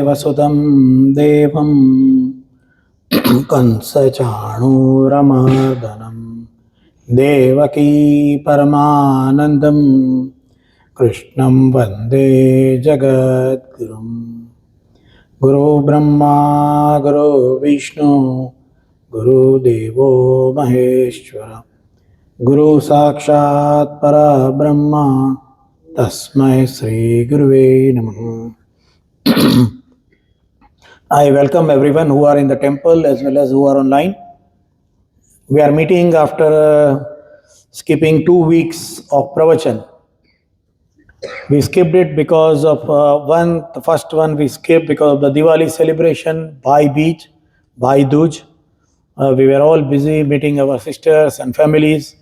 वसुतं देवं कंसचाणूरमर्दनं देवकी परमानन्दं कृष्णं वन्दे जगद्गुरुं। गुरु ब्रह्मा गुरु विष्णु गुरुदेवो महेश्वर गुरु साक्षात् परब्रह्म तस्मै श्री गुरुवे नमः। I welcome everyone who are in the temple as well as who are online. We are meeting after skipping 2 weeks of pravachan. We skipped it because of the first one we skipped because of the Diwali celebration, Bhai Beach, Bhai Dooj. We were all busy meeting our sisters and families.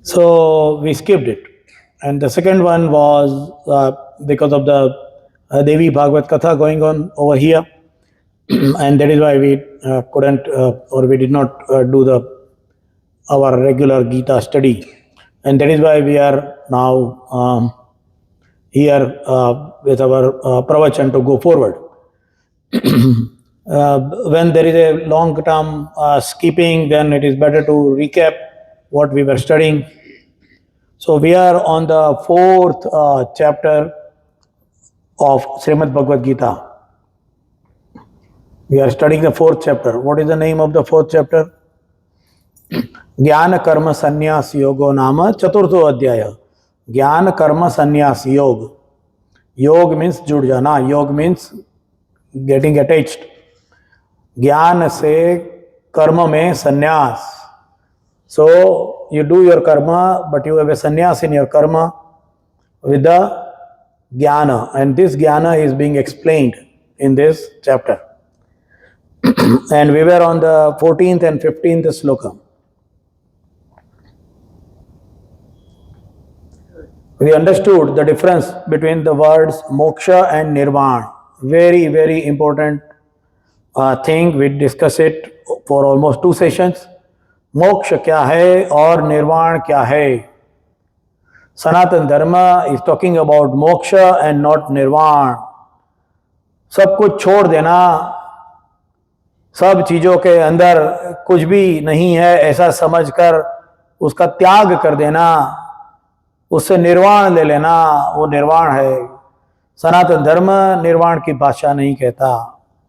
So we skipped it. And the second one was because of the Devi Bhagavad Katha going on over here. And that is why we couldn't or we did not do our regular Gita study. And that is why we are now here with our pravachan to go forward. When there is a long term skipping, then it is better to recap what we were studying. So we are on the fourth chapter of Srimad Bhagavad Gita. We are studying the fourth chapter. What is the name of the fourth chapter? Jnana Karma Sannyas Yogo Nama Chaturtho Adhyaya. Jnana Karma Sannyas Yog. Yog means jud jana. Yog means getting attached. Jnana se karma mein sannyas. So you do your karma, but you have a sannyas in your karma with the jnana. And this jnana is being explained in this chapter. And we were on the 14th and 15th sloka. We understood the difference between the words moksha and nirvana. Very, very important thing. We discussed it for almost 2 sessions. Moksha kya hai or nirvana kya hai? Sanatan Dharma is talking about moksha and not nirvana. सब कुछ छोड़ देना, सब चीज़ों के अंदर कुछ भी नहीं है ऐसा समझकर उसका त्याग कर देना, उससे निर्वाण ले लेना, वो निर्वाण है। सनातन धर्म निर्वाण की भाषा नहीं कहता,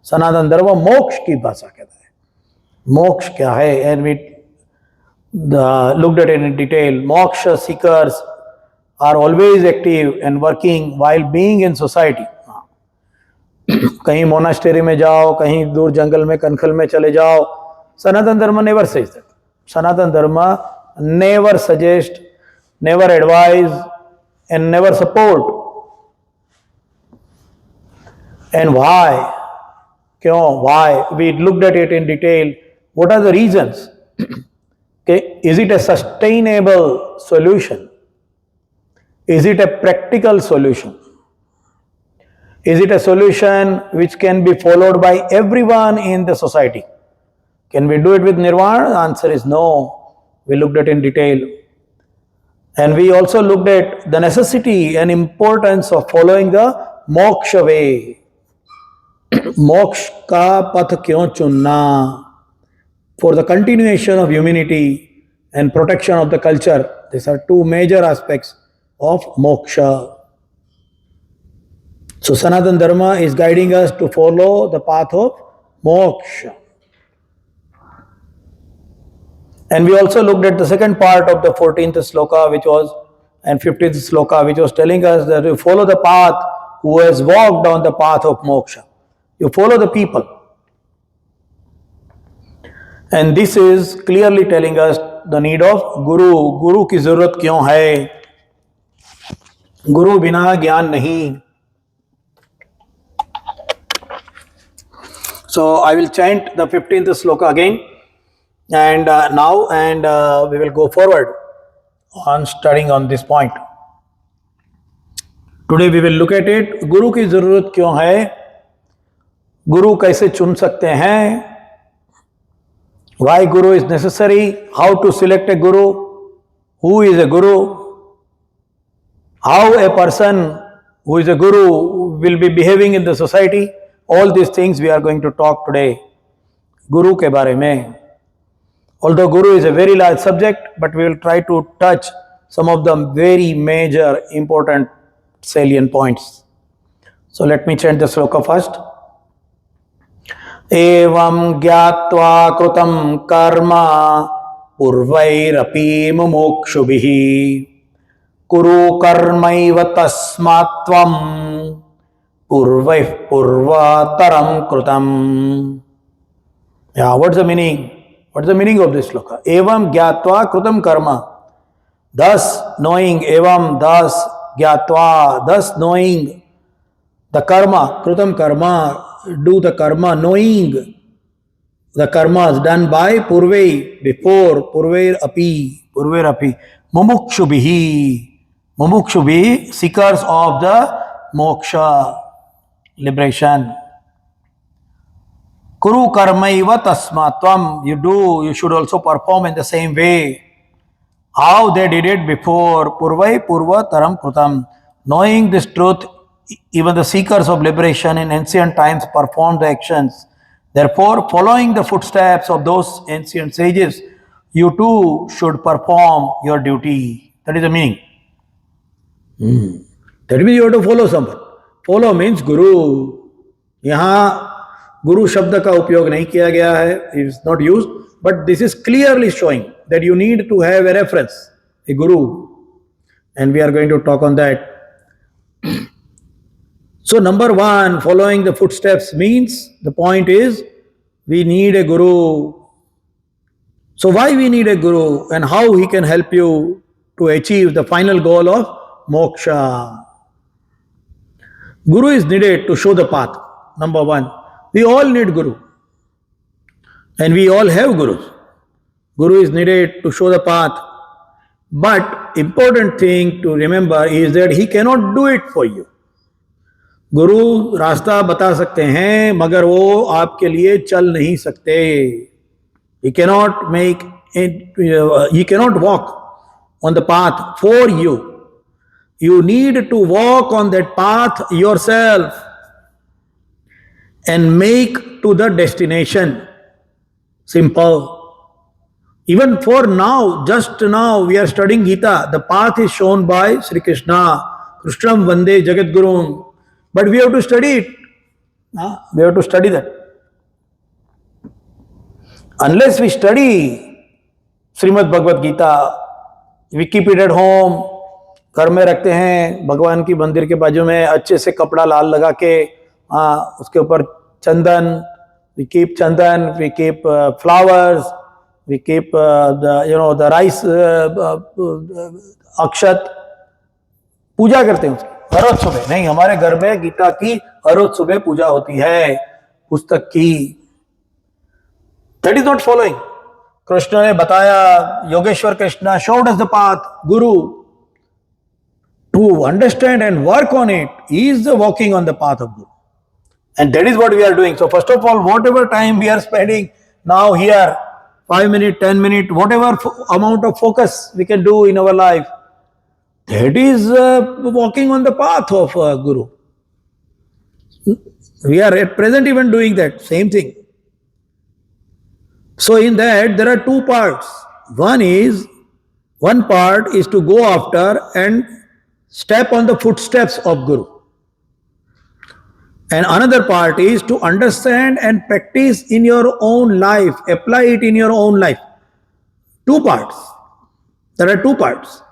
सनातन धर्म मोक्ष की भाषा कहता है। मोक्ष क्या है? And we looked at it in detail. Moksha seekers are always active and working while being in society. कहीं मोनास्टेरी में जाओ, कहीं दूर जंगल में कनखल में चले जाओ, सनातन Dharma never says that. Sanatan Dharma never suggest, never advise and never support. And why? क्यों? Why? We looked at it in detail. What are the reasons? Is it a sustainable solution? Is it a practical solution? Is it a solution which can be followed by everyone in the society? Can we do it with nirvana? The answer is no. We looked at it in detail. And we also looked at the necessity and importance of following the moksha way. मोक्ष का पथ क्यों चुनना? For the continuation of humanity and protection of the culture. These are 2 major aspects of moksha. So Sanatana Dharma is guiding us to follow the path of moksha. And we also looked at the second part of the 14th sloka and 15th sloka, which was telling us that you follow the path who has walked down the path of moksha. You follow the people. And this is clearly telling us the need of guru. Guru की जरूरत क्यों है? गुरु बिना ज्ञान नहीं. So I will chant the 15th sloka again and we will go forward on studying on this point. Today we will look at it. गुरु की जरूरत क्यों है? गुरु कैसे चुन सकते हैं? Why guru is necessary? How to select a guru? Who is a guru? How a person who is a guru will be behaving in the society. All these things we are going to talk today. Guru के बारे में. Although Guru is a very large subject, but we will try to touch some of the very major important salient points. So let me chant the sloka first. Evam gyatva krutam karma purvairapi mumokshubhihi kuru karmaiva tasmatvam purvaih purvataram krutam. Yeah, what's the meaning? What's the meaning of this sloka? Evam gyatva krutam karma. Thus knowing, evam, thus gyatva, thus knowing the karma, krutam karma, do the karma, knowing the karmas done by purvei, before, purver api, mumukshubhihi, seekers of the moksha, liberation. Kuru karmaiva tasmatvam, you should also perform in the same way. How they did it before, purvai purva taram krutam. Knowing this truth, even the seekers of liberation in ancient times performed the actions. Therefore, following the footsteps of those ancient sages, you too should perform your duty. That is the meaning. That means you have to follow someone. Follow means Guru. यहाँ Guru शब्द का उपयोग नहीं किया गया है. It is not used. But this is clearly showing that you need to have a reference, a Guru. And we are going to talk on that. So number one, following the footsteps means, the point is, we need a Guru. So why we need a Guru and how he can help you to achieve the final goal of moksha. Guru is needed to show the path. Number one, we all need Guru. And we all have Gurus. Guru is needed to show the path. But important thing to remember is that he cannot do it for you. गुरु रास्ता बता सकते हैं मगर वो आपके लिए चल नहीं सकते. He cannot make it, he cannot walk on the path for you. You need to walk on that path yourself and make to the destination. Simple. Even for now, just now we are studying Gita. The path is shown by Sri Krishna. Krishnam Vande Jagat Gurum. But we have to study it. We have to study that. Unless we study Srimad Bhagavad Gita, we keep it at home, घर में रखते हैं, भगवान की मंदिर के बाजू में अच्छे से कपड़ा लाल लगा के, उसके ऊपर चंदन, we keep chandan, we keep flowers, we keep the rice, अक्षत, पूजा करते हैं उसकी हर रोज सुबह. नहीं, हमारे घर में गीता की हर रोज सुबह पूजा होती है, पुस्तक की. That is not following. Krishna ने बताया, Yogeshwar Krishna showed us the path. Guru, to understand and work on it, he is the walking on the path of Guru. And that is what we are doing. So first of all, whatever time we are spending now here, 5 minutes, 10 minutes, whatever amount of focus we can do in our life, that is walking on the path of Guru. We are at present even doing that, same thing. So in that, there are two parts. One part is to go after and step on the footsteps of Guru. And another part is to understand and practice in your own life, apply it in your own life. Two parts. There are two parts.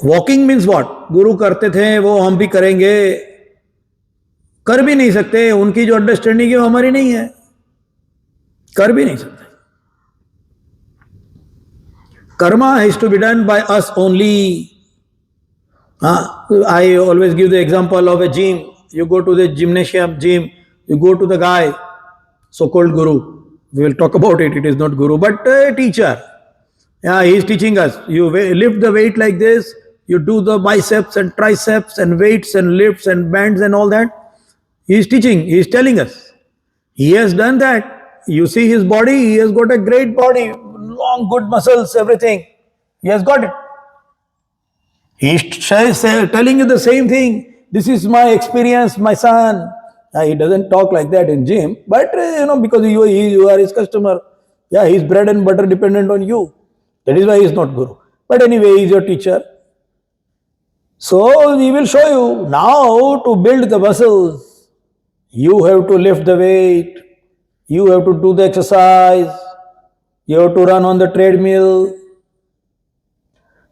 Walking means what? Guru करते थे, वो हम भी करेंगे. कर भी नहीं सकते, उनकी जो अंडरस्टैंडिंग है वो हमारी नहीं है. कर भी नहीं सकते. Karma has to be done by us only. I always give the example of a gym. You go to the gymnasium, gym, you go to the guy, so-called Guru. We will talk about it. It is not Guru, but a teacher. Yeah, he is teaching us. You lift the weight like this. You do the biceps and triceps and weights and lifts and bends and all that. He is teaching. He is telling us. He has done that. You see his body. He has got a great body, long, good muscles, everything. He has got it. He is telling you the same thing, this is my experience, my son. He doesn't talk like that in gym, but because you are his customer. Yeah, he's bread and butter dependent on you. That is why he is not guru. But anyway, he is your teacher. So he will show you now to build the muscles. You have to lift the weight. You have to do the exercise. You have to run on the treadmill.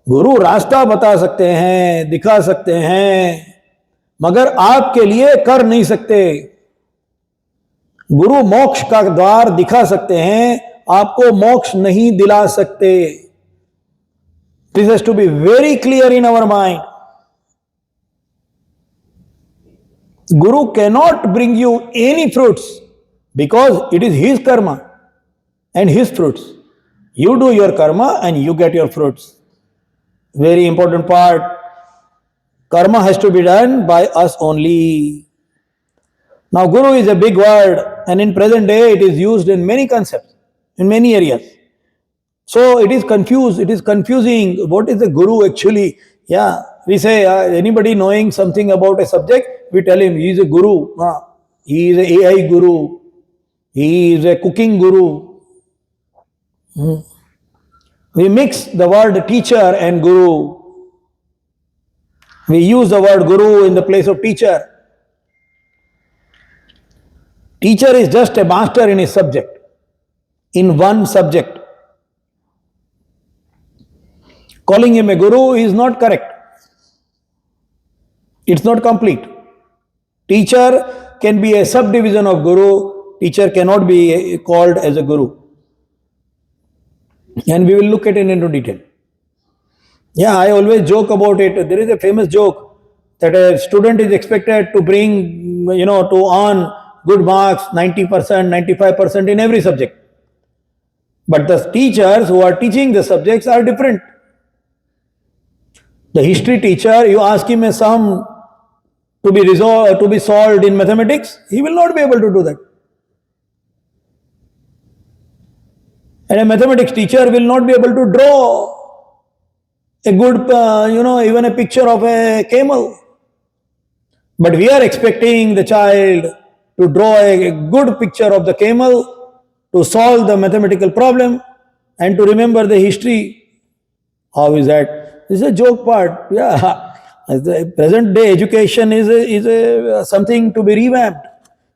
गुरु रास्ता बता सकते हैं, दिखा सकते हैं, मगर आपके लिए कर नहीं सकते. गुरु मोक्ष का द्वार दिखा सकते हैं, आपको मोक्ष नहीं दिला सकते. This has to be very clear in our mind. Guru cannot bring you any fruits because it is his karma and his fruits. You do your karma and you get your fruits. Very important part. Karma has to be done by us only. Now, Guru is a big word, and in present day it is used in many concepts, in many areas. So it is confused, it is confusing. What is a Guru actually? Yeah, we say anybody knowing something about a subject, we tell him he is a Guru. He is a AI Guru. He is a cooking Guru. We mix the word teacher and Guru. We use the word Guru in the place of teacher. Teacher is just a master in his subject, in one subject. Calling him a Guru is not correct. It's not complete. Teacher can be a subdivision of Guru. Teacher cannot be called as a Guru. And we will look at it into detail. Yeah, I always joke about it. There is a famous joke that a student is expected to bring, to earn good marks, 90%, 95% in every subject. But the teachers who are teaching the subjects are different. The history teacher, you ask him a sum to be solved in mathematics, he will not be able to do that. And a mathematics teacher will not be able to draw a good, even a picture of a camel. But we are expecting the child to draw a good picture of the camel, to solve the mathematical problem, and to remember the history. How is that? This is a joke part. Yeah, the present day education is something to be revamped,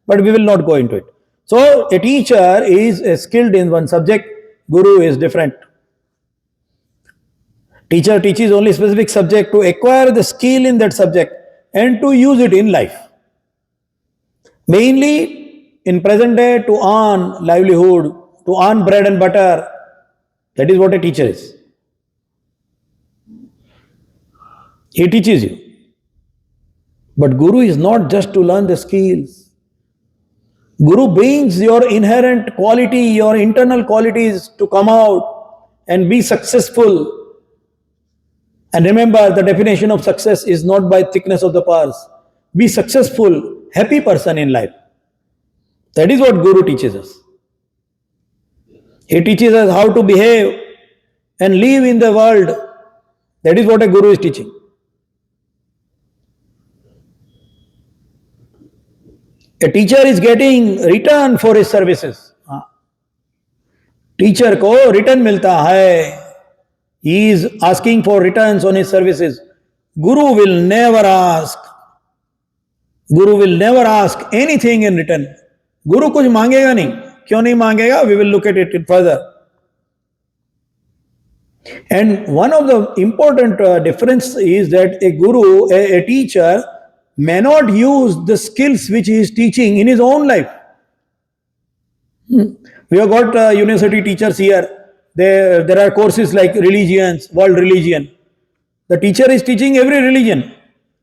but we will not go into it. So a teacher is skilled in one subject. Guru is different. Teacher teaches only specific subject to acquire the skill in that subject and to use it in life. Mainly in present day to earn livelihood, to earn bread and butter. That is what a teacher is. He teaches you. But Guru is not just to learn the skills. Guru brings your inherent quality, your internal qualities to come out and be successful. And remember, the definition of success is not by thickness of the purse. Be successful, happy person in life. That is what Guru teaches us. He teaches us how to behave and live in the world. That is what a Guru is teaching. A teacher is getting return for his services. Teacher को return मिलता है. He is asking for returns on his services. Guru will never ask. Guru will never ask anything in return. Guru कुछ मांगेगा नहीं. क्यों नहीं मांगेगा? We will look at it further. And one of the important difference is that a guru, a teacher, may not use the skills which he is teaching in his own life. We have got university teachers here. There are courses like religions, world religion. The teacher is teaching every religion.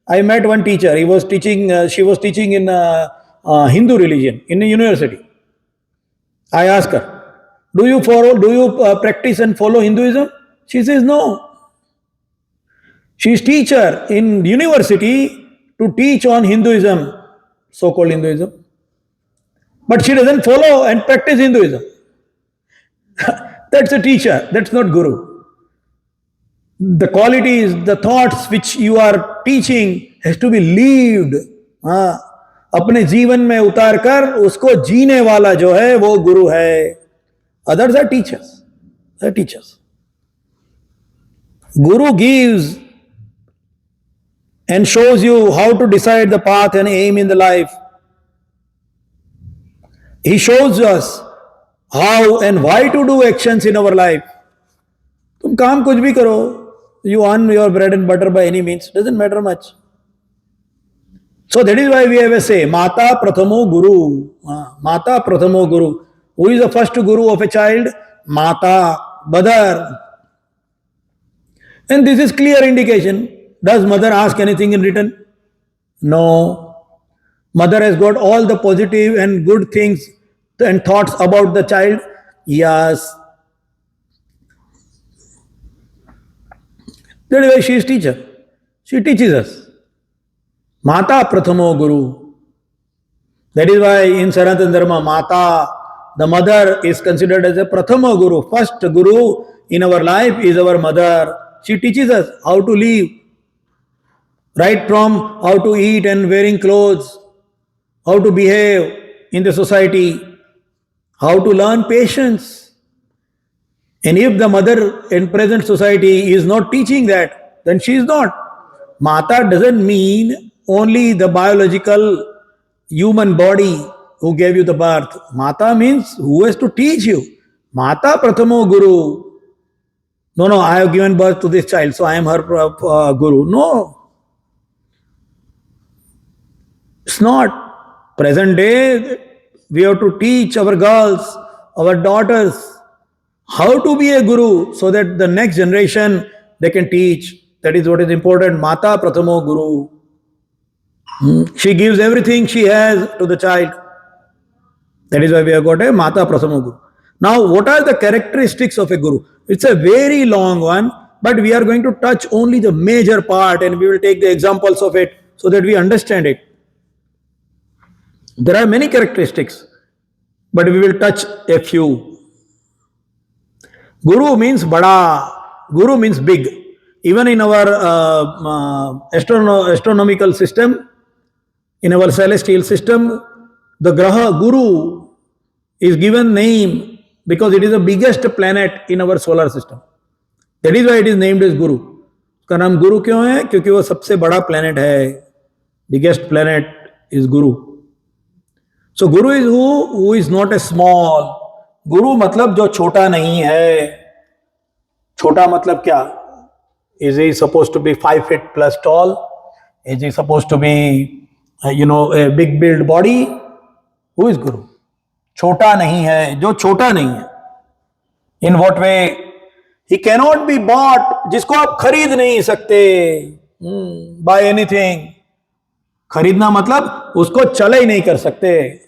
I met one teacher. She was teaching in Hindu religion in a university. I asked her, do you practice and follow Hinduism? She says no. She is teacher in university to teach on Hinduism, so-called Hinduism. But she doesn't follow and practice Hinduism. That's a teacher, that's not Guru. The qualities, the thoughts which you are teaching has to be lived. अपने जीवन में उतार कर उसको जीने वाला जो है वो गुरु है. Others are teachers. Guru gives and shows you how to decide the path and aim in the life. He shows us how and why to do actions in our life. तुम काम कुछ भी करो, you earn your bread and butter by any means, doesn't matter much. So that is why we have a say, Mata Prathamo Guru. Mata Prathamo Guru. Who is the first guru of a child? Mata, mother. And this is clear indication. Does mother ask anything in return? No. Mother has got all the positive and good things and thoughts about the child. Yes. That is why she is teacher. She teaches us. Mata Prathamo Guru. That is why in Sanatana Dharma, Mata, the mother, is considered as a Prathama Guru. First Guru in our life is our mother. She teaches us how to live, right from how to eat and wearing clothes, how to behave in the society, how to learn patience. And if the mother in present society is not teaching that, then she is not. Mata doesn't mean only the biological human body who gave you the birth. Mata means who has to teach you. Mata Prathamo Guru. No, I have given birth to this child, so I am her guru. No. It's not. Present day, we have to teach our girls, our daughters, how to be a guru so that the next generation they can teach. That is what is important. Mata Prathamo Guru. She gives everything she has to the child. That is why we have got a Mata Prathamo Guru. Now, what are the characteristics of a guru? It's a very long one, but we are going to touch only the major part and we will take the examples of it so that we understand it. There are many characteristics, but we will touch a few. Guru means bada. Guru means big. Even in our astronomical system, in our celestial system, the Graha Guru is given name because it is the biggest planet in our solar system. That is why it is named as Guru. उसका नाम गुरु क्यों है? क्योंकि वो सबसे बड़ा planet है. Biggest planet is Guru. So Guru is who is not a small. Guru मतलब जो छोटा नहीं है. छोटा मतलब क्या? Is he supposed to be 5 feet plus tall? Is he supposed to be, a big build body? Who is Guru? छोटा नहीं है, जो छोटा नहीं है. In what way? He cannot be bought, जिसको आप खरीद नहीं सकते. By anything. खरीदना मतलब उसको चले ही नहीं कर सकते,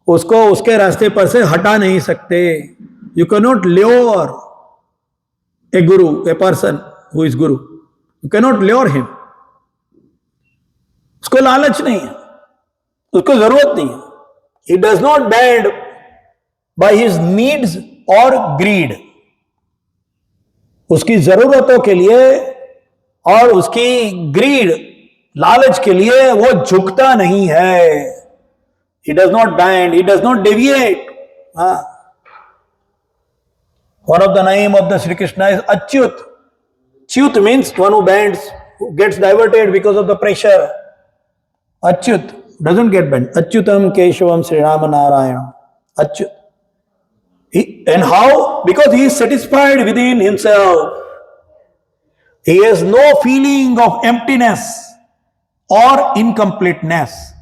उसको उसके रास्ते पर से हटा नहीं सकते. You cannot lure a guru, a person who is guru. You cannot lure him. उसको लालच नहीं है, उसको जरूरत नहीं है. He does not bend by his needs or greed. उसकी जरूरतों के लिए और उसकी ग्रीड, लालच के लिए वो झुकता नहीं है. He does not bend, he does not deviate. One of the name of the Sri Krishna is Achyut. Achyut means one who bends, who gets diverted because of the pressure. Achyut doesn't get bent. Achyutam Keshavam Sri Rama Narayana. Achyut. And how? Because he is satisfied within himself. He has no feeling of emptiness or incompleteness.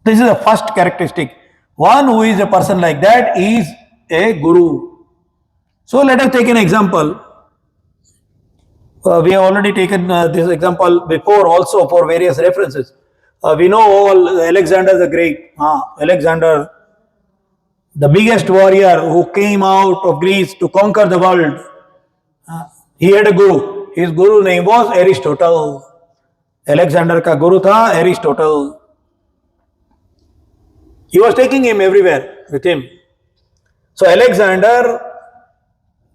This is the first characteristic. One who is a person like that is a guru. So let us take an example. We have already taken this example before also for various references. We know all Alexander the Great. Alexander, the biggest warrior who came out of Greece to conquer the world. He had a guru. His guru name was Aristotle. Alexander का गुरु था Aristotle. He was taking him everywhere with him. So Alexander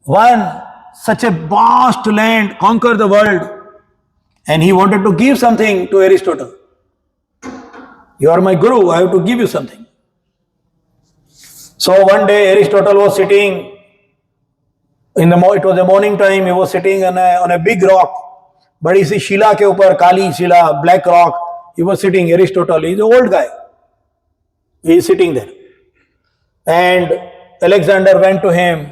won such a vast land, conquered the world, and he wanted to give something to Aristotle. You are my guru, I have to give you something. So one day Aristotle was sitting it was a morning time, he was sitting on a big rock, बड़ी सी शिला के ऊपर, काली शिला, black rock. He was sitting, Aristotle, he's an old guy. He is sitting there. And Alexander went to him.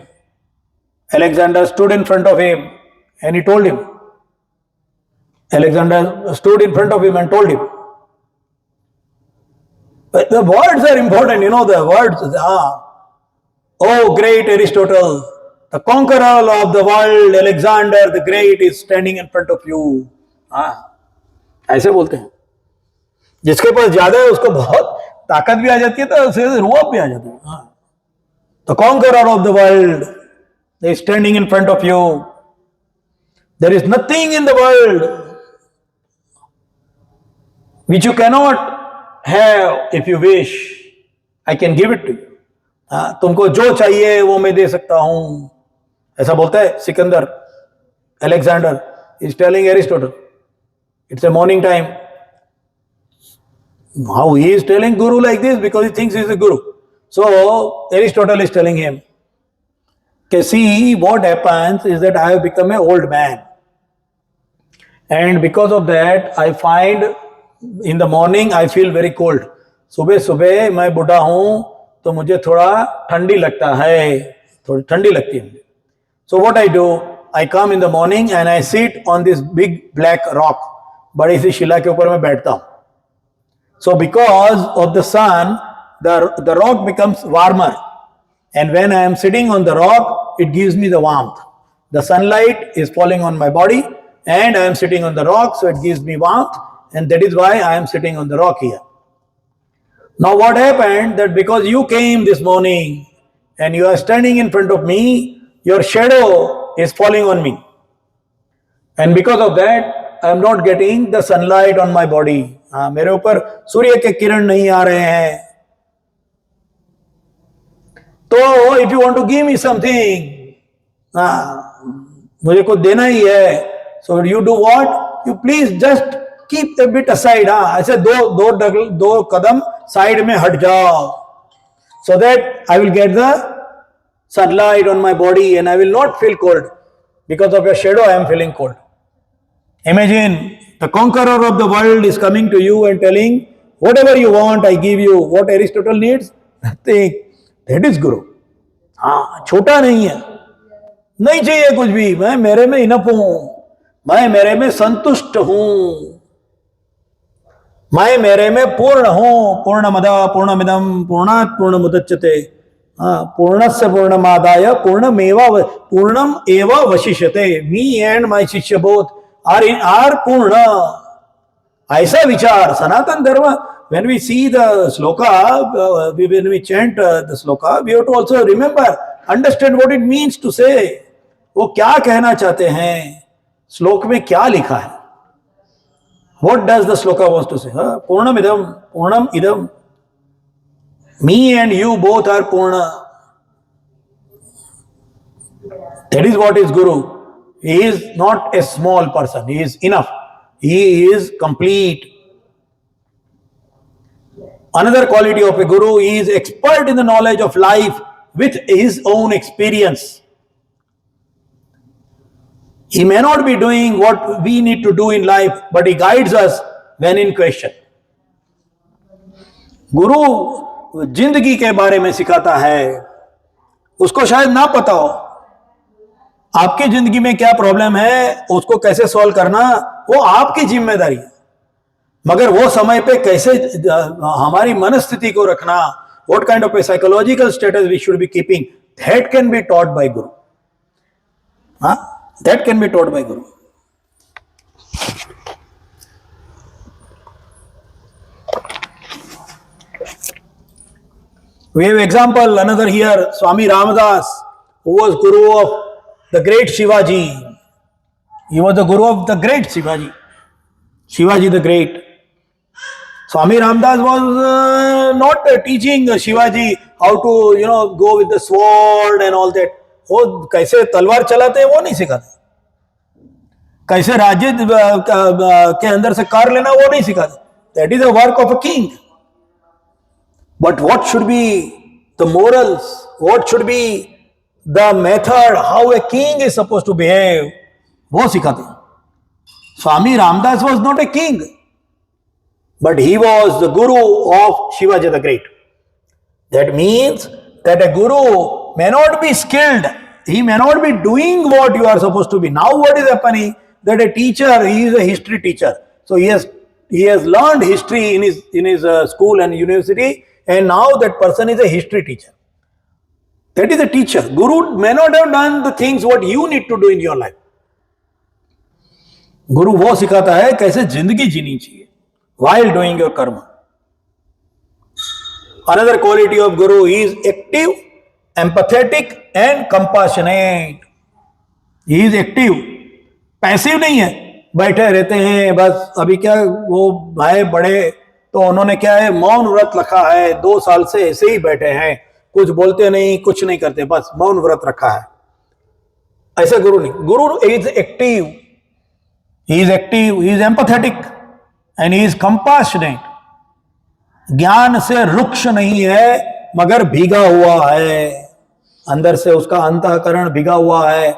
Alexander stood in front of him and he told him. Alexander stood in front of him and told him. But the words are important, the words. Oh, great Aristotle, the conqueror of the world, Alexander the Great is standing in front of you. ऐसे बोलते हैं. जिसके पास ज्यादा है उसको बहुत ताकत भी आ जाती है, तो उसे रुआब भी आ जाता है. The conqueror of the world is standing in front of you. There is nothing in the world which you cannot have if you wish. I can give it to you. तुमको जो चाहिए वो मैं दे सकता हूं. ऐसा बोलता है Sikandar. Alexander is telling Aristotle. It's a morning time. How he is telling guru like this? Because he thinks he is a guru. So Aristotle is telling him, okay, see, what happens is that I have become an old man. And because of that, I find in the morning I feel very cold. सुबह सुबह मैं बूढ़ा हूं तो मुझे थोड़ा ठंडी लगता है, थोड़ी ठंडी लगती है. So what I do, I come in the morning and I sit on this big black rock. बड़ी सी शिला के ऊपर मैं बैठता हूं. So because of the sun, the rock becomes warmer. And when I am sitting on the rock, it gives me the warmth. The sunlight is falling on my body and I am sitting on the rock, so it gives me warmth. And that is why I am sitting on the rock here. Now what happened, that because you came this morning and you are standing in front of me, your shadow is falling on me. And because of that, I am not getting the sunlight on my body. मेरे ऊपर सूर्य के किरण नहीं आ रहे हैं. तो if you want to give me something, मुझे कुछ देना ही है. So you do what? You please just keep a bit aside. ऐसे दो कदम साइड में हट जाओ. So that I will get the sunlight on my body and I will not feel cold. Because of your shadow, I am feeling cold. Imagine the conqueror of the world is coming to you and telling, whatever you want, I give you. What Aristotle needs? Nothing. That is Guru. छोटा नहीं है, नहीं चाहिए कुछ भी. मैं मेरे में इनफ हूं, मैं मेरे में संतुष्ट हूं, मैं मेरे में पूर्ण हूं. पूर्णमद पूर्णमिदं पूर्णात् पूर्णमुदच्यते पूर्णस्य पूर्णमादाय पूर्णम एव वशिष्यते. मी एंड माय शिष्य बोथ are पूर्ण. ऐसा विचार सनातन धर्म. When we see the sloka, when we chant the sloka, we have to also remember, understand what it means to say. वो क्या कहना चाहते हैं, श्लोक में क्या लिखा है. What does the sloka wants to say? Purnam idam. Me and you both are purna. That is what is Guru. He is not a small person. He is enough. He is complete. Another quality of a guru, he is expert in the knowledge of life with his own experience. He may not be doing what we need to do in life, but he guides us when in question. गुरु जिंदगी के बारे में सिखाता है. उसको शायद ना पता हो आपकी जिंदगी में क्या प्रॉब्लम है, उसको कैसे सॉल्व करना, वो आपकी जिम्मेदारी है. मगर वो समय पे कैसे हमारी मनस्थिति को रखना, what kind of a psychological status we should be keeping, that can be taught by Guru. That can be taught by Guru. We have example another here, Swami Ramadas, who was Guru of the great Shivaji. He was the Guru of the great Shivaji. Shivaji the Great. Swami Ramadas was not teaching Shivaji how to, go with the sword and all that. वो कैसे तलवार चलाते हैं वो नहीं सिखाते. कैसे राज्य के अंदर से कार लेना वो नहीं सिखाते. That is a work of a king. But what should be the morals, what should be the method, how a king is suppose to behave, वो सिखाते. Swami Ramdas was not a king, but he was the guru of Shivaji the Great. That means that a guru may not be skilled, he may not be doing what you are supposed to be. Now what is happening, that a teacher, he is a history teacher, so he has learned history in his school and university, and now that person is a history teacher. That is a teacher. Guru may not have done the things what you need to do in your life. गुरु वो सिखाता है कैसे जिंदगी जीनी चाहिए while doing your karma. Another quality of Guru is active, empathetic and compassionate. He is active, passive नहीं है, बैठे रहते हैं बस. अभी क्या वो भाई बड़े तो उन्होंने क्या है, मौन व्रत रखा है, 2 साल से ऐसे ही बैठे हैं, कुछ बोलते नहीं, कुछ नहीं करते, बस मौन व्रत रखा है. ऐसे गुरु नहीं. गुरु is active, he is empathetic and he is compassionate. ज्ञान से रुक्ष नहीं है मगर भीगा हुआ है, अंदर से उसका अंतःकरण भीगा हुआ है,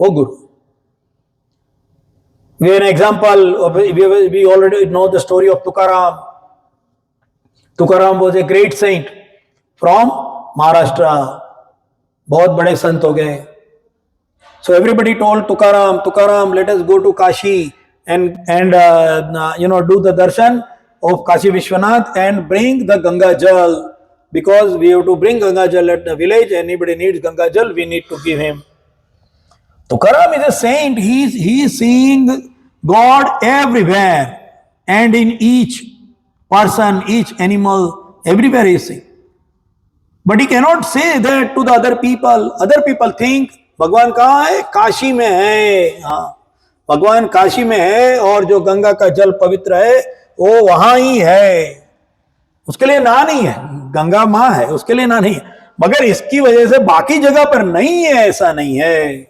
वो गुरु. We have an example, we already know the story of Tukaram. Tukaram was a great saint from Maharashtra. बहुत बड़े संत हो गए. So everybody told Tukaram, let us go to Kashi and do the darshan of Kashi Vishwanath and bring the Ganga Jal, because we have to bring Ganga Jal at the village. Anybody needs Ganga Jal, we need to give him. Tukaram is a saint. He is seeing God everywhere and in each person, each animal, everywhere he is seeing. But he cannot say that to the other people. Other people think भगवान कहाँ है, काशी में है. हाँ, भगवान काशी में है और जो गंगा का जल पवित्र है वो वहां ही है. उसके लिए ना नहीं है, गंगा माँ है, उसके लिए ना नहीं है, मगर इसकी वजह से बाकी जगह पर नहीं है, ऐसा नहीं है.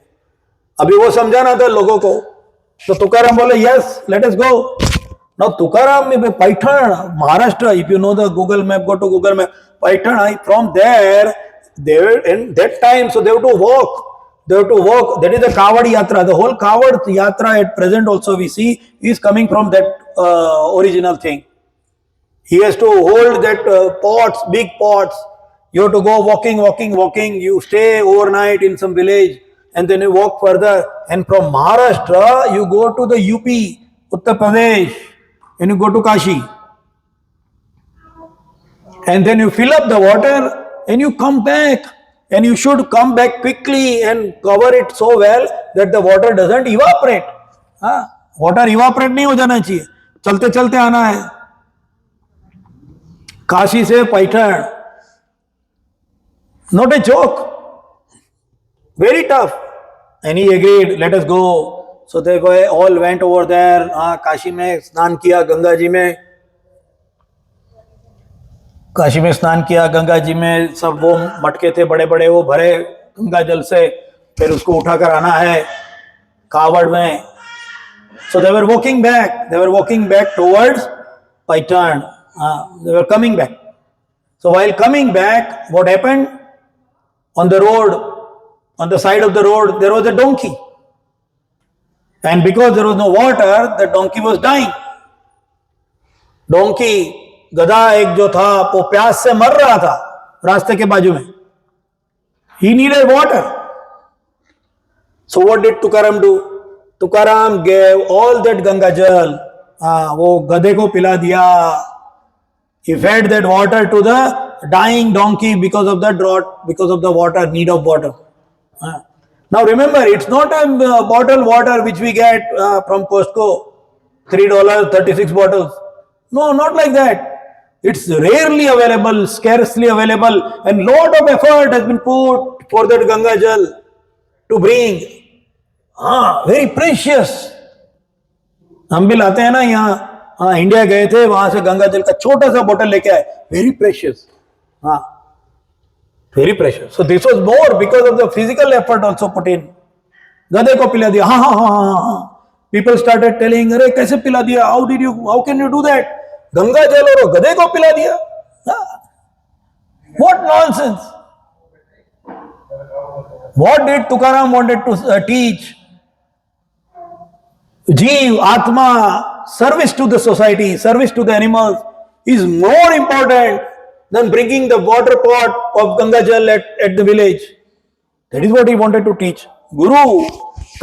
अभी वो समझाना था लोगों को, तो तुकाराम बोले yes, let us go. Now Tukaram में Paithan, Maharashtra, if you know the Google map, go to Google map, Paithan, from there they were in that time, so they have to walk. That is the Kawad Yatra. The whole Kawad Yatra at present also we see is coming from that original thing. He has to hold that pots, big pots. You have to go walking. You stay overnight in some village and then you walk further. And from Maharashtra, you go to the UP, Uttar Pradesh, and you go to Kashi. And then you fill up the water and you come back. And you should come back quickly and cover it so well that the water doesn't evaporate. Water evaporate नहीं हो जाना चाहिए, चलते चलते आना है. काशी से Paithan, not a joke, very tough. And he agreed, let us go. So they all went over there. Kashi में स्नान किया, गंगा जी में. काशी में स्नान किया, गंगा जी में सब वो मटके थे बड़े बड़े, वो भरे गंगा जल से, फिर उसको उठाकर आना है कावड़ में. So they were walking back towards Paitan. They were coming back. So while coming back, what happened? On the road, on the side of the road, there was a donkey. And because there was no water, the donkey was dying. Donkey, गधा एक जो था वो प्यास से मर रहा था रास्ते के बाजू में. He needed water. So what did Tukaram do? Tukaram gave all that Ganga Jal. वो गधे को पिला दिया. He fed that water to the dying donkey because of the drought, because of the water, need of water. Now remember, it's not a bottled water which we get from Costco, $3, 36 bottles. No, not like that. It's rarely available, scarcely available, and lot of effort has been put for that Ganga Jal to bring. Very precious. हम भी लाते हैं ना यहाँ, India गए थे, वहां से गंगा जल का छोटा सा बोतल लेके आए. Very precious. Very precious. So this was more because of the physical effort also put in. गधे को पिला दिया. हाँ. People started telling, अरे कैसे पिला दिया? How can you do that? Ganga जल और गधे को पिला दिया? What nonsense! What did Tukaram wanted to teach? Jeev, Atma, service to the society, service to the animals is more important than bringing the water pot of Ganga Jal at the village. That is what he wanted to teach. Guru,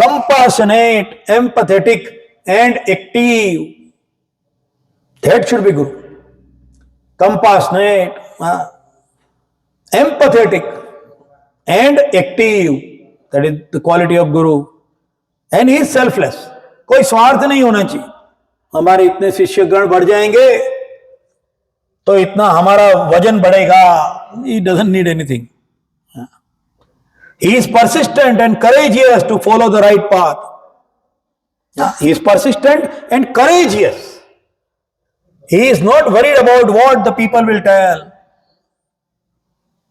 compassionate, empathetic and active. That should be Guru. Compassionate, empathetic and active. That is the quality of Guru. And he is selfless. कोई स्वार्थ नहीं होना चाहिए. हमारे इतने शिष्यगण बढ़ जाएंगे तो इतना हमारा वजन बढ़ेगा. He doesn't need anything. He is persistent and courageous to follow the right path. He is persistent and courageous. He is not worried about what the people will tell.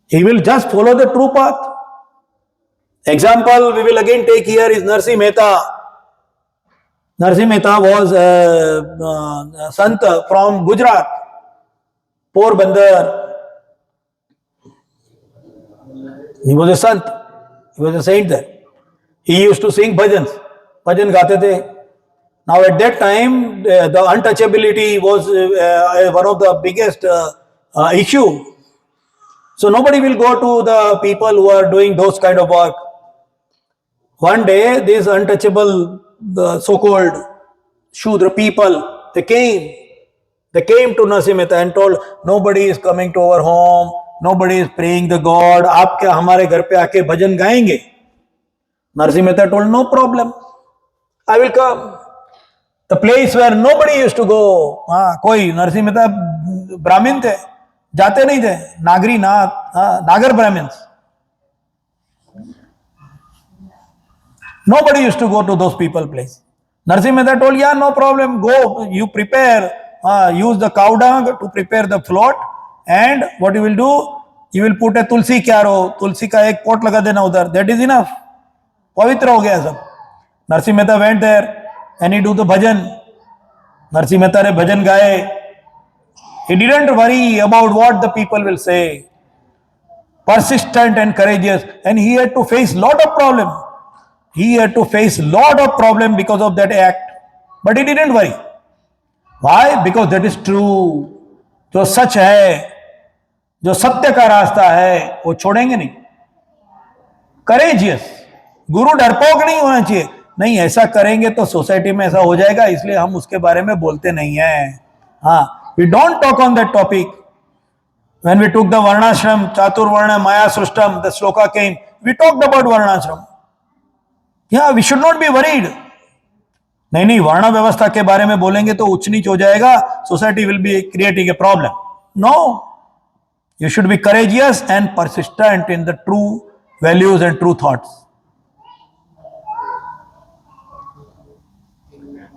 He will just follow the true path. Example we will again take here is Narsi Mehta. Narsi Mehta was a Sant from Gujarat, Porbandar. He was a Sant. He was a saint there. He used to sing bhajans. Bhajan gaate the. Now at that time, the untouchability was one of the biggest issue. So nobody will go to the people who are doing those kind of work. One day, these untouchable, so-called Shudra people, they came to Narsi Mehta and told, nobody is coming to our home, nobody is praying the God, आप क्या हमारे घर पे आके भजन गाएंगे? Narsi Mehta told, no problem, I will come. The place where nobody used to go, कोई Narsi Mehta Brahmin थे, जाते नहीं थे, नागरी नाथ, नागर Brahmins. Nobody used to go to those people place. Narsi Mehta told, yeah, no problem, go, you prepare, use the cow dung to prepare the float, and what you will do, you will put a tulsi kyaro, tulsi ka ek pot laga dena udhar, that is enough. Pavitra ho gaya sab. Narsi Mehta went there and he do the bhajan. Narsi Mehta ne bhajan gaye. He didn't worry about what the people will say. Persistent and courageous, and he had to face lot of problem. He had to face lot of problem because of that act, but he didn't worry. Why? Because that is true. जो सच है, जो सत्य का रास्ता है, वो छोड़ेंगे नहीं. Courageous. गुरु डरपोक नहीं होना चाहिए. नहीं, ऐसा करेंगे तो सोसाइटी में ऐसा हो जाएगा, इसलिए हम उसके बारे में बोलते नहीं हैं. हाँ, we don't talk on that topic. When we took the Varnashram, Chaturvarna, Maya Srushtam, the sloka came, we talked about Varnashram. Yeah, we should not be worried. नहीं, वर्ण व्यवस्था के बारे में बोलेंगे तो उच्च नीच हो जाएगा, society will be creating a problem. No, you should be courageous and persistent in the true values and true thoughts.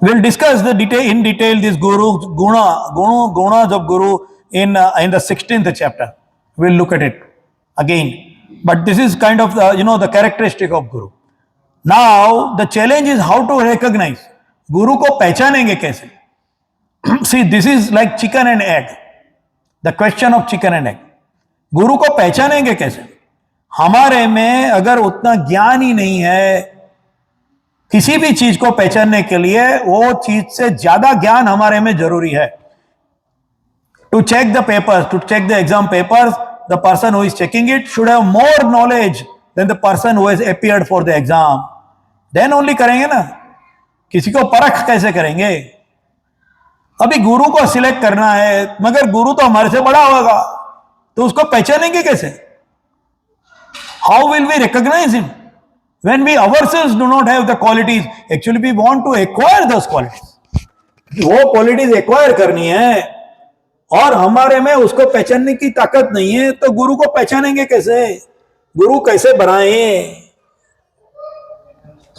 We'll discuss in detail this gunas of Guru in the 16th chapter. We'll look at it again. But this is kind of the characteristic of Guru. Now the challenge is how to recognize. Guru को पहचानेंगे कैसे? See, this is like chicken and egg. The question of chicken and egg. गुरु को पहचानेंगे कैसे? हमारे में अगर उतना ज्ञान ही नहीं है किसी भी चीज को पहचानने के लिए, वो चीज से ज्यादा ज्ञान हमारे में जरूरी है. To check the papers, to check the exam papers, the person who is checking it should have more knowledge than the person who has appeared for the exam. Then only करेंगे ना. किसी को परख कैसे करेंगे? अभी गुरु को सिलेक्ट करना है, मगर गुरु तो हमारे से बड़ा होगा, तो उसको पहचानेंगे कैसे? How will we recognize him? When we ourselves do not have the qualities, actually we want to acquire those qualities. वो qualities acquire करनी है और हमारे में उसको पहचानने की ताकत नहीं है, तो गुरु को पहचानेंगे कैसे? गुरु कैसे बनाएं?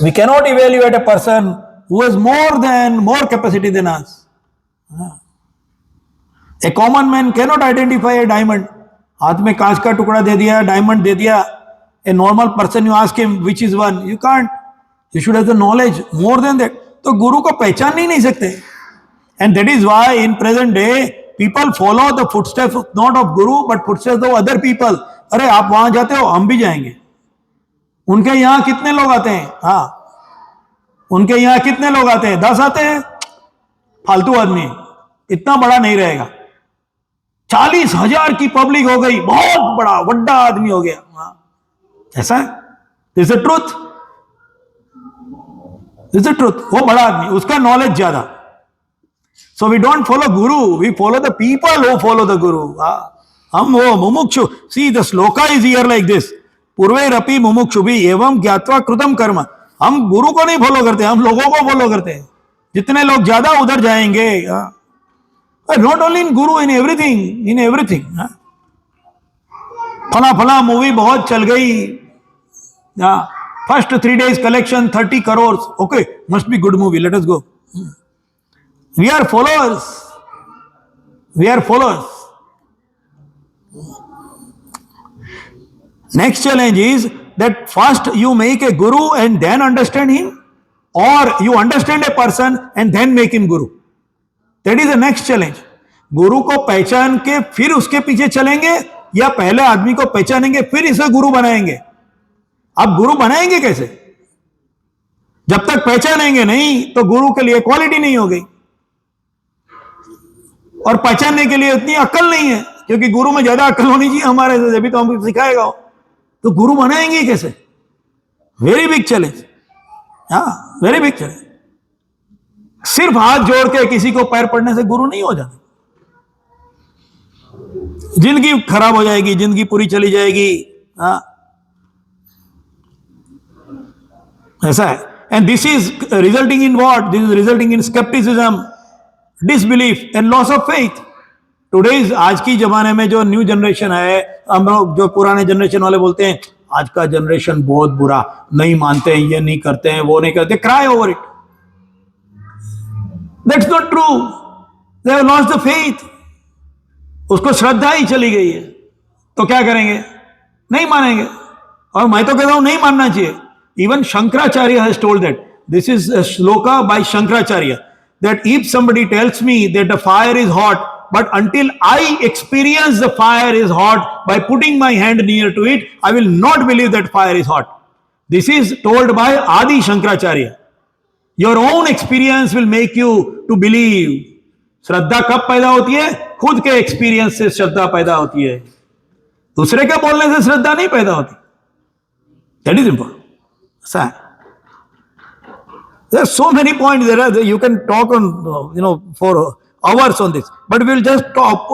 We cannot evaluate a person who has more capacity than us. A common man cannot identify a diamond. हाथ में कांच का टुकड़ा दे दिया, डायमंड दे दिया. A normal person, you ask him which is one, you can't. You should have the knowledge more than that. तो गुरु को पहचान ही नहीं सकते. And that is why in present day people follow the footsteps not of guru but footsteps of other people. अरे आप वहां जाते हो, हम भी जाएंगे. उनके यहां कितने लोग आते हैं? हाँ, उनके यहां कितने लोग आते हैं? 10 आते हैं. फालतू आदमी, इतना बड़ा नहीं रहेगा. 40,000 की पब्लिक हो गई, बहुत बड़ा वड्डा आदमी हो गया. हाँ, ऐसा है. This is truth. This is truth. वो बड़ा आदमी, उसका नॉलेज ज्यादा. So we don't follow guru, we follow the people who follow the guru. हम वो मुमुक्षु. See the shloka is here like this. पूर्वैरपि मुमुक्षुभिः एवं ज्ञात्वा कृतं कर्म. हम गुरु को नहीं फॉलो करते, हम लोगों को फॉलो करते हैं. जितने लोग ज्यादा उधर जाएंगे. Not only in Guru, in everything, in everything. फला फला मूवी बहुत चल गई. First 3 days collection 30 crores. Okay, must be good movie, let us go. We are followers. We are followers. Next challenge is that first you make a guru and then understand him, or you understand a person and then make him guru. That is the next challenge. गुरु को पहचान के फिर उसके पीछे चलेंगे, या पहले आदमी को पहचानेंगे फिर इसे गुरु बनाएंगे? आप गुरु बनाएंगे कैसे? जब तक पहचानेंगे नहीं तो गुरु के लिए क्वालिटी नहीं हो गई. और पहचानने के लिए इतनी अक्ल नहीं है, क्योंकि गुरु में ज्यादा अक्ल होनी चाहिए हमारे से, जब तो हमको सिखाएगा. तो गुरु बनाएंगे कैसे? Very big challenge. हाँ, वेरी बिग चैलेंज. सिर्फ हाथ जोड़ के किसी को पैर पड़ने से गुरु नहीं हो जाते. जिंदगी खराब हो जाएगी, जिंदगी पूरी चली जाएगी. हाँ, ऐसा है. And this is resulting in what? This is resulting in scepticism, disbelief and loss of faith. Today's, आज की जमाने में जो न्यू जनरेशन है, हम लोग जो पुराने जनरेशन वाले बोलते हैं आज का जनरेशन बहुत बुरा, नहीं मानते हैं, ये नहीं करते हैं, वो नहीं करते, cry over it. That's not true. They have lost the faith. उसको श्रद्धा ही चली गई है. तो क्या करेंगे? नहीं मानेंगे. और मैं तो कहता हूं नहीं मानना चाहिए. Even Shankaracharya has told that. This is a shloka by Shankaracharya, that if somebody tells me that the fire is hot, but until I experience the fire is hot by putting my hand near to it, I will not believe that fire is hot. This is told by Adi Shankaracharya. Your own experience will make you to believe. श्रद्धा कब पैदा होती है? खुद के experience से श्रद्धा पैदा होती है. दूसरे के बोलने से श्रद्धा नहीं पैदा होती. That is important. ऐसा है. There are so many points there. You can talk on, for hours on this. But we'll just talk,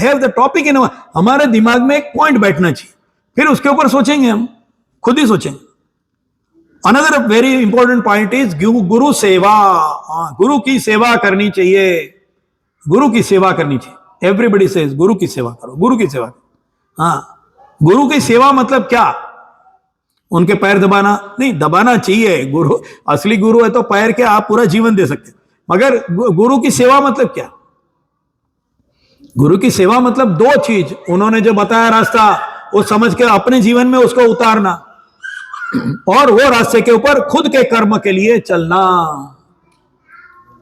have the topic in हमारे दिमाग में एक पॉइंट बैठना चाहिए, फिर उसके ऊपर सोचेंगे. हम खुद ही सोचेंगे. Another very important point is गुरु सेवा. गुरु की सेवा करनी चाहिए. गुरु की सेवा करनी चाहिए. Everybody says गुरु की सेवा करो, गुरु की सेवा करो. हाँ, गुरु की सेवा मतलब क्या? उनके पैर दबाना नहीं, दबाना चाहिए. गुरु, असली गुरु है तो पैर के आप पूरा जीवन दे सकते. मगर गुरु की सेवा मतलब क्या? गुरु की सेवा मतलब 2 चीज. उन्होंने जो बताया रास्ता, वो समझ के अपने जीवन में उसको उतारना, और वो रास्ते के ऊपर खुद के कर्म के लिए चलना.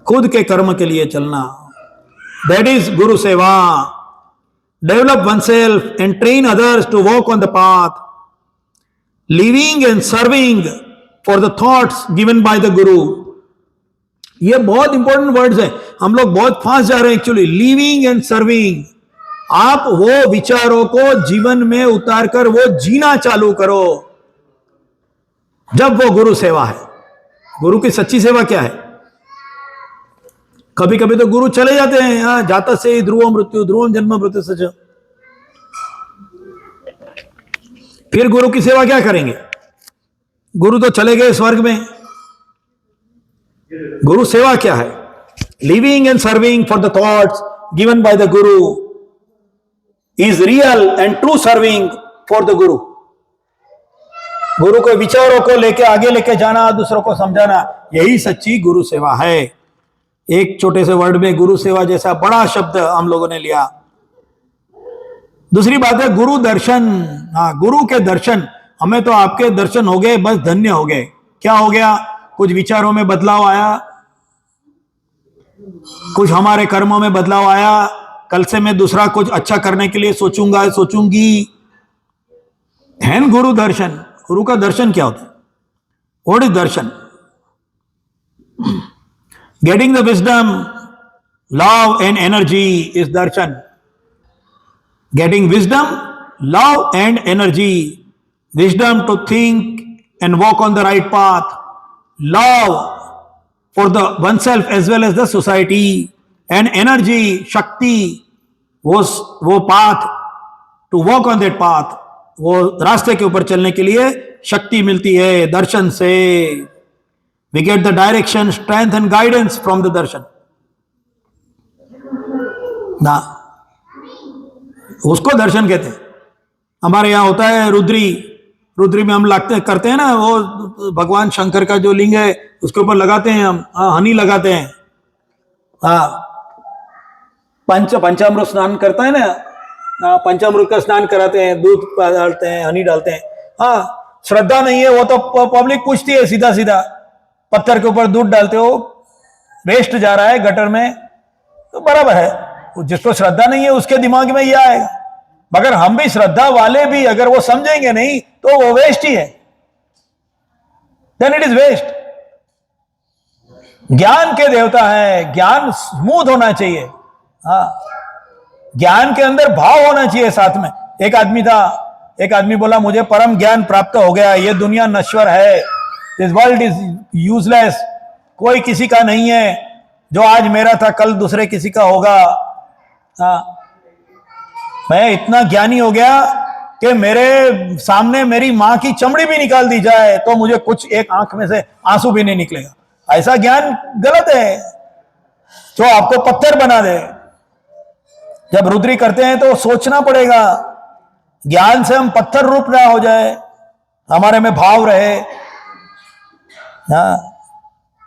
खुद के कर्म के लिए चलना. दैट इज गुरु सेवा. Develop oneself and train others to walk on the path. Living and serving for the thoughts given by the Guru. ये बहुत इंपॉर्टेंट वर्ड्स हैं. हम लोग बहुत फास्ट जा रहे हैं एक्चुअली. Living and serving. आप वो विचारों को जीवन में उतारकर वो जीना चालू करो, जब वो गुरु सेवा है. गुरु की सच्ची सेवा क्या है? कभी कभी तो गुरु चले जाते हैं. यहां जाता से ध्रुवम मृत्यु, ध्रुवम जन्म मृत्यु सच. फिर गुरु की सेवा क्या करेंगे? गुरु तो चले गए स्वर्ग में. गुरु सेवा क्या है? Living and serving for the thoughts given by the guru is real and true serving for the guru. गुरु के विचारों को लेके आगे लेके जाना, दूसरों को समझाना, यही सच्ची गुरु सेवा है. एक छोटे से वर्ड में गुरु सेवा जैसा बड़ा शब्द हम लोगों ने लिया. दूसरी बात है गुरु दर्शन. हाँ, गुरु के दर्शन. हमें तो आपके दर्शन हो गए, बस धन्य हो गए. क्या हो गया? कुछ विचारों में बदलाव आया, कुछ हमारे कर्मों में बदलाव आया, कल से मैं दूसरा कुछ अच्छा करने के लिए सोचूंगा, सोचूंगी। गुरु दर्शन। गुरु का दर्शन क्या होता है? What is darshan? Getting the wisdom, love and energy is darshan. Getting wisdom, love and energy. Wisdom to think and walk on the right path, love for the one self as well as the society, and energy, shakti, वो path, to walk on that path, वो रास्ते के ऊपर चलने के लिए शक्ति मिलती है दर्शन से। We get the direction, strength and guidance from the darshan ना, उसको दर्शन कहते हैं। हमारे यहां होता है रुद्री। रुद्री में हम लगते करते हैं ना, वो भगवान शंकर का जो लिंग है उसके ऊपर लगाते हैं हम, हनी लगाते हैं। पंचामृत स्नान करता है ना, पंचामृत का स्नान कराते हैं, दूध डालते हैं, हनी डालते हैं। श्रद्धा नहीं है वो तो पब्लिक पूछती है सीधा सीधा, पत्थर के ऊपर दूध डालते हो, वेस्ट जा रहा है गटर में, तो बराबर है। जिसको श्रद्धा नहीं है उसके दिमाग में यह आएगा। मगर हम भी श्रद्धा वाले भी अगर वो समझेंगे नहीं तो वो वेस्ट ही है, देन इट इज वेस्ट। ज्ञान के देवता है, ज्ञान स्मूथ होना चाहिए। ज्ञान के अंदर भाव होना चाहिए साथ में। एक आदमी बोला मुझे परम ज्ञान प्राप्त हो गया, ये दुनिया नश्वर है, दिस वर्ल्ड इज यूजलेस, कोई किसी का नहीं है, जो आज मेरा था कल दूसरे किसी का होगा। मैं इतना ज्ञानी हो गया कि मेरे सामने मेरी मां की चमड़ी भी निकाल दी जाए तो मुझे कुछ एक आंख में से आंसू भी नहीं निकलेगा। ऐसा ज्ञान गलत है जो आपको पत्थर बना दे। जब रुद्री करते हैं तो सोचना पड़ेगा, ज्ञान से हम पत्थर रूप ना हो जाए, हमारे में भाव रहे।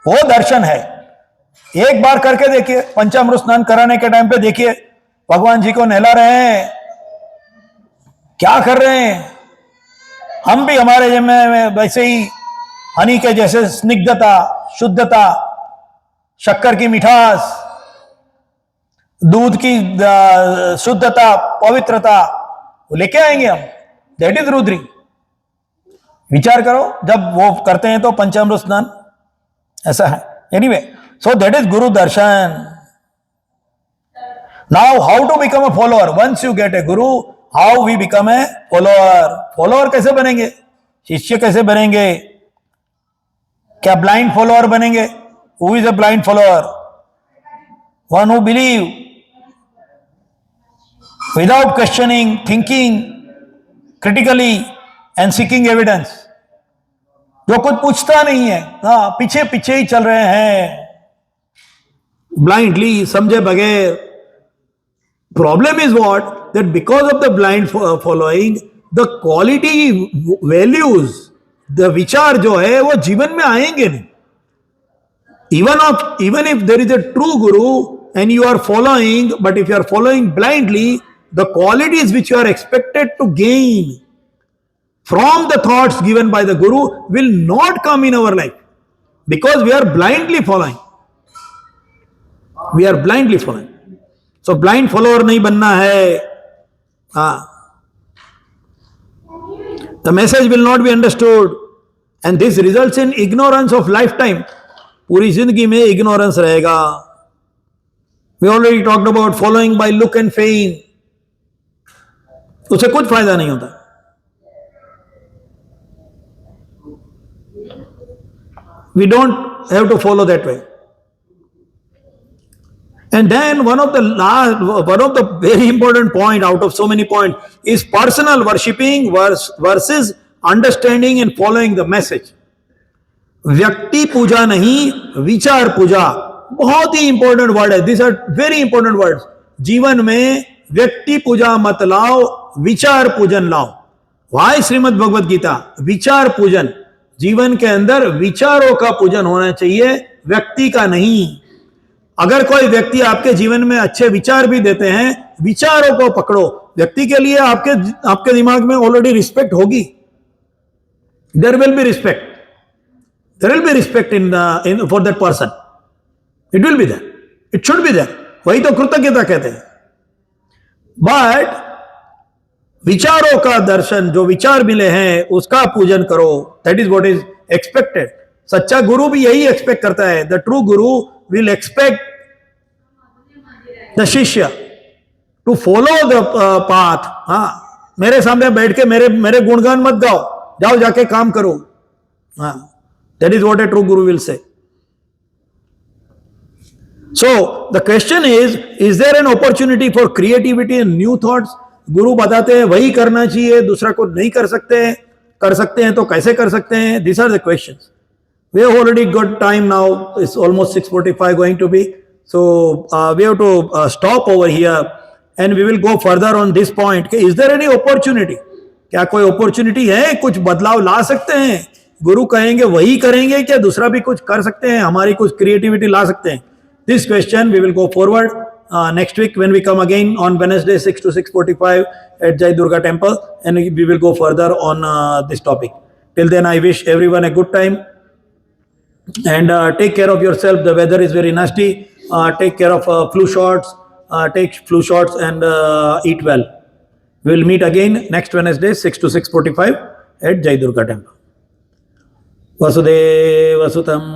वो दर्शन है। एक बार करके देखिए, पंचामृत स्नान कराने के टाइम पे देखिए, भगवान जी को नहला रहे हैं, क्या कर रहे हैं। हम भी हमारे में वैसे ही हनी के जैसे स्निग्धता, शुद्धता, शक्कर की मिठास, दूध की शुद्धता, पवित्रता वो लेके आएंगे हम। That is Rudri. विचार करो, जब वो करते हैं तो पंचामृत स्नान ऐसा है। Anyway, so that is guru darshan. Now how to become a follower? Once you get a guru, how we become a follower? Follower कैसे बनेंगे? शिष्य कैसे बनेंगे? क्या ब्लाइंड फॉलोअर बनेंगे? Who is a blind follower? One who believe without questioning, thinking critically and seeking evidence। जो कुछ पूछता नहीं है, पीछे पीछे ही चल रहे हैं blindly, समझे बगैर। Problem is what? That because of the blind following, the quality values, the विचार जो है वो जीवन में आएंगे नहीं। Even if there is a true guru and you are following, but if you are following blindly, the qualities which you are expected to gain from the thoughts given by the guru will not come in our life, because we are blindly following. We are blindly following. So blind follower नहीं बनना है। The message will not be understood and this results in ignorance of lifetime। पूरी जिंदगी में ignorance रहेगा। We already talked about following by look and fame। उसे कुछ फायदा नहीं होता। We don't have to follow that way। And then one of the very important point out of so many points is personal worshipping versus understanding and following the message। व्यक्ति पूजा नहीं, विचार पूजा। बहुत ही इंपॉर्टेंट वर्ड है। This are very important words. जीवन में व्यक्ति पूजा मत लाओ, विचार पूजन लाओ। वाई श्रीमद् भगवद गीता, विचार पूजन। जीवन के अंदर विचारों का पूजन होना चाहिए, व्यक्ति का नहीं। अगर कोई व्यक्ति आपके जीवन में अच्छे विचार भी देते हैं, विचारों को पकड़ो। व्यक्ति के लिए आपके दिमाग में ऑलरेडी रिस्पेक्ट होगी। There will be respect, there will be respect in for that person, it will be there. It should be there, वही तो कृतज्ञता कहते हैं। बट विचारों का दर्शन, जो विचार मिले हैं उसका पूजन करो, that is what is expected. सच्चा गुरु भी यही एक्सपेक्ट करता है। The true Guru will expect the शिष्य टू फॉलो द पाथ। हाँ, मेरे सामने बैठ के मेरे गुणगान मत गाओ, जाओ जाके काम करो। हाँ, that is what A true Guru will say. So the question is there an opportunity for creativity and new thoughts? गुरु बताते हैं वही करना चाहिए, दूसरा को नहीं कर सकते हैं तो कैसे कर सकते हैं? These are the questions. We have already got time now. It's almost 6:45 going to be. So we have to stop over here and we will go further on this point. Is there any opportunity? क्या कोई opportunity है? कुछ बदलाव ला सकते हैं? गुरु कहेंगे वही करेंगे क्या दूसरा भी कुछ कर सकते हैं? हमारी कुछ creativity ला सकते हैं? This question we will go forward next week when we come again on Wednesday 6 to 6:45 at Jai Durga Temple, and we will go further on this topic. Till then, I wish everyone a good time and take care of yourself. The weather is very nasty. Take care of flu shots. Take flu shots and eat well. We will meet again next Wednesday 6 to 6:45 at Jai Durga Temple. Vasudevasutam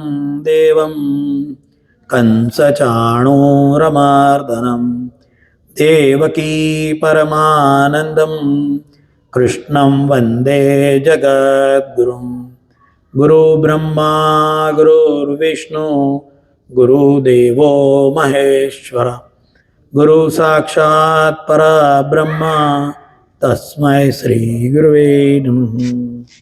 Devam कंसचाणूरमार्दनं Devaki परमानंदं कृष्णं वंदे जगद्गुरुं। गुरु ब्रह्मा गुरुर्विष्णु गुरुदेवो महेश्वर, गुरु साक्षात् परब्रह्म तस्मै श्री गुरुवे नमः।